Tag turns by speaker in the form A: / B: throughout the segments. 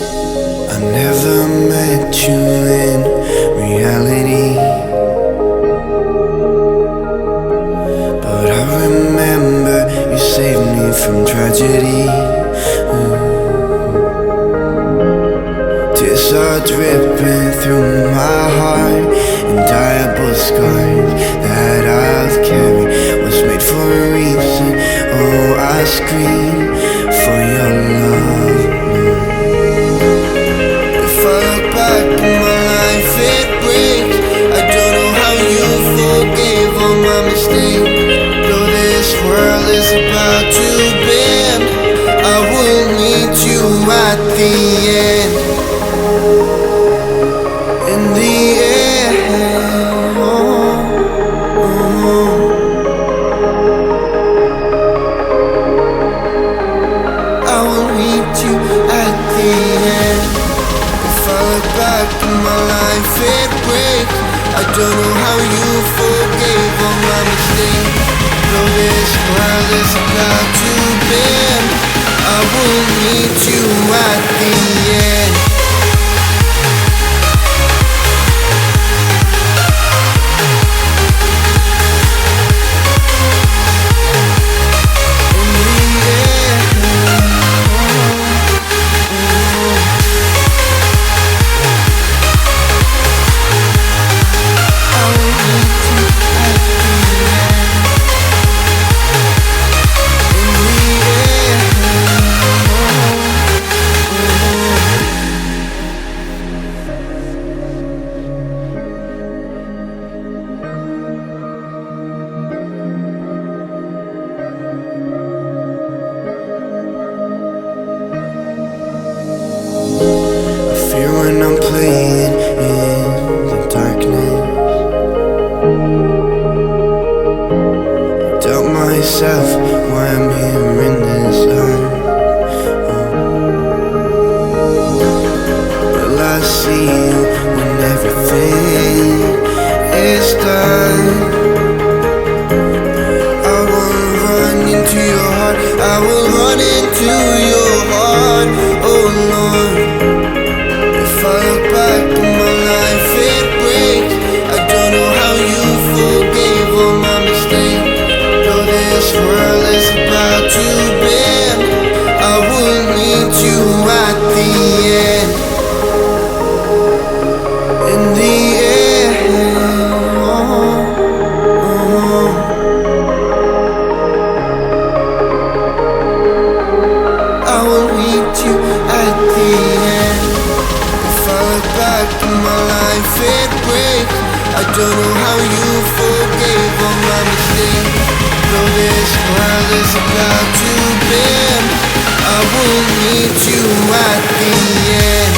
A: I never met you in reality, but I remember you saved me from tragedy. Tears are dripping through my heart, indelible scars that I've carried was made for a reason. Oh, I scream for your love. If I look back in my life, it breaks. I don't know how you forgave all my mistakes. Though this world is about to bend, I will meet you at the end. In the end, I will meet you at the end. If I look back in my life, it breaks. I don't know how you forgave all my mistakes. Though this world is about to bend, I will meet you at the end. When I'm playing in the darkness, I doubt myself why I'm here in this earth. Will I see you when everything is done? I will run into your heart, I will run into your heart, oh Lord. If I look back in my life, it breaks. I don't know how you forgave all my mistakes. Though this world is about to bend, I will meet you at the end. In the end, I will meet you at the end. If I look back in my life, it breaks. I don't know how you forgave all my mistakes. Though this world is about to bend, I will meet you at the end.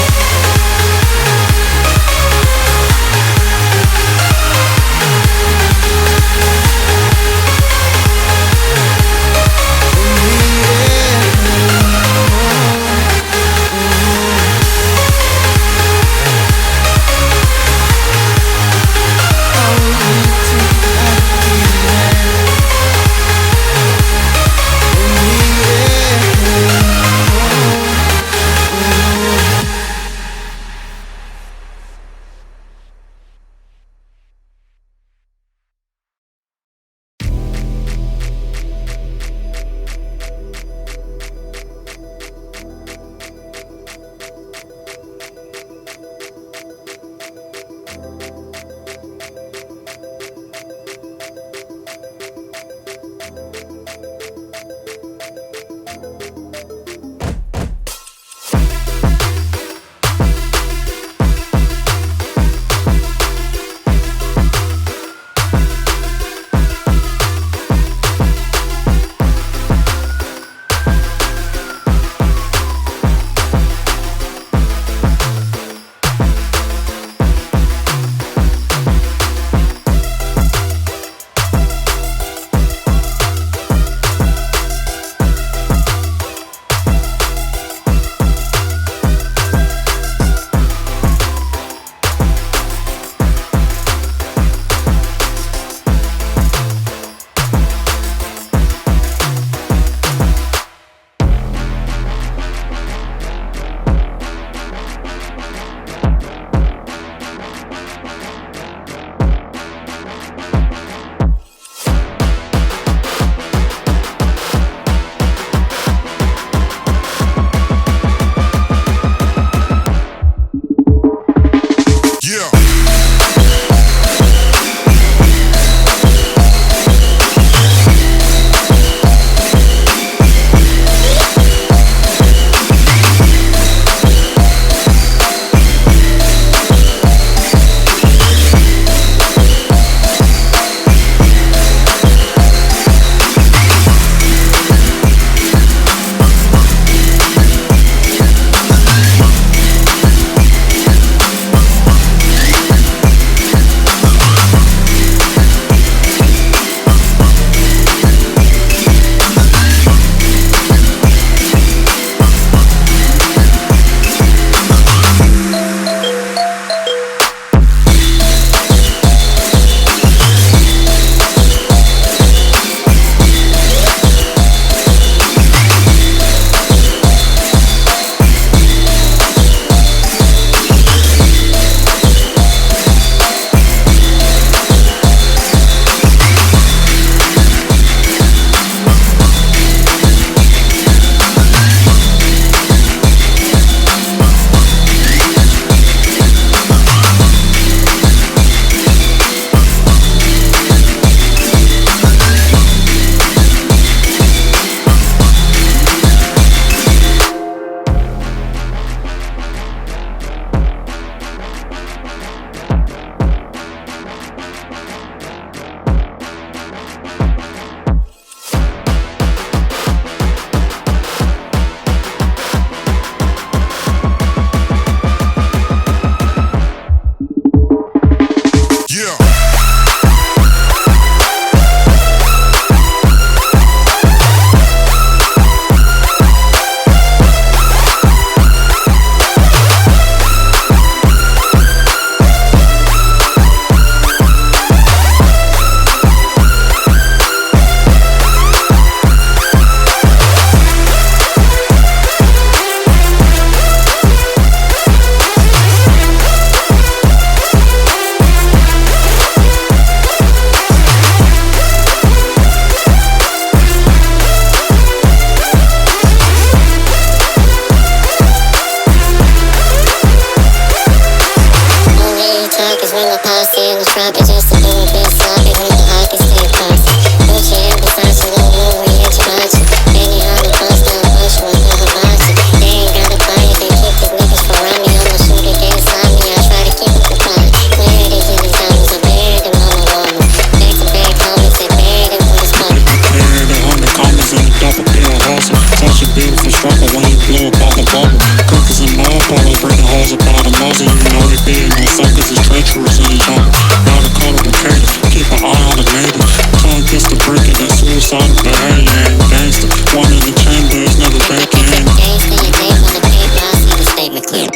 B: Cause when my posse in the trap, it's just a little bit sloppy. When the hockey stick pops, Gucci and Versace, little move when you Chimachi. Baby, I'm the bust down, push with the hibachi. They ain't got a client, they keep these niggas for around me. I'm no shooter, they inside me, I try to keep it compliant. Clarity to these diamonds, I'm buried in mama water. Back to back, homies, they buried in what is called.
C: Buried in 100 commas in a double bill hustle. Such a beautiful struggle when you blow up all the bubble. Cookies and mud puddles, breaking holes up out the muzzle. You know they big, no suckers is treacherous in the jungle. Not a colorful cater, keep an eye on the neighbor. Tongue pistol breaking, that suicide behavior ain't gangster. One in the chamber is never back in.
B: Gangsta, your name on the paper, I see the statement clear.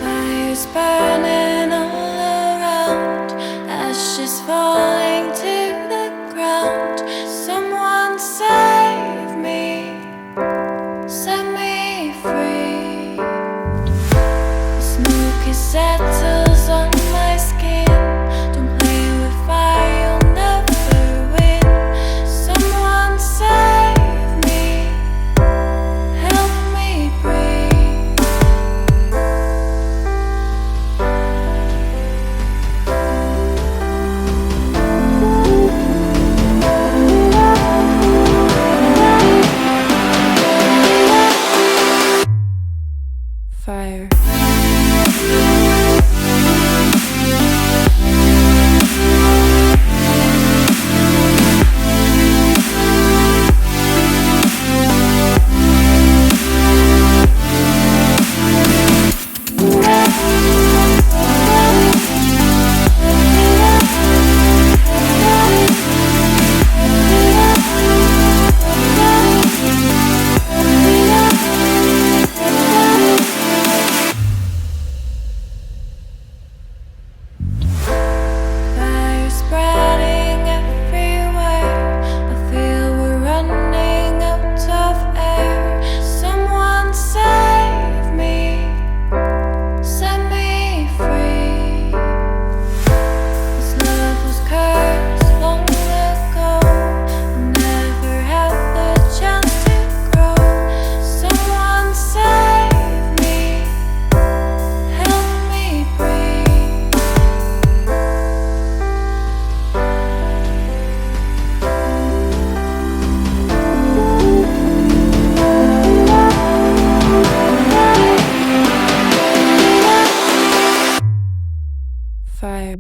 D: Fires burning all around, ashes falling to the ground. Someone save me, set me free. Smoke settles on my skin. Don't play with fire, you'll never win. Someone save me, help me breathe. Fire. Fire spreading everywhere. I feel we're running out of air. Someone save me, set me free. This love was cursed long ago. Never had the chance to grow. Someone save me, help me breathe. Fire.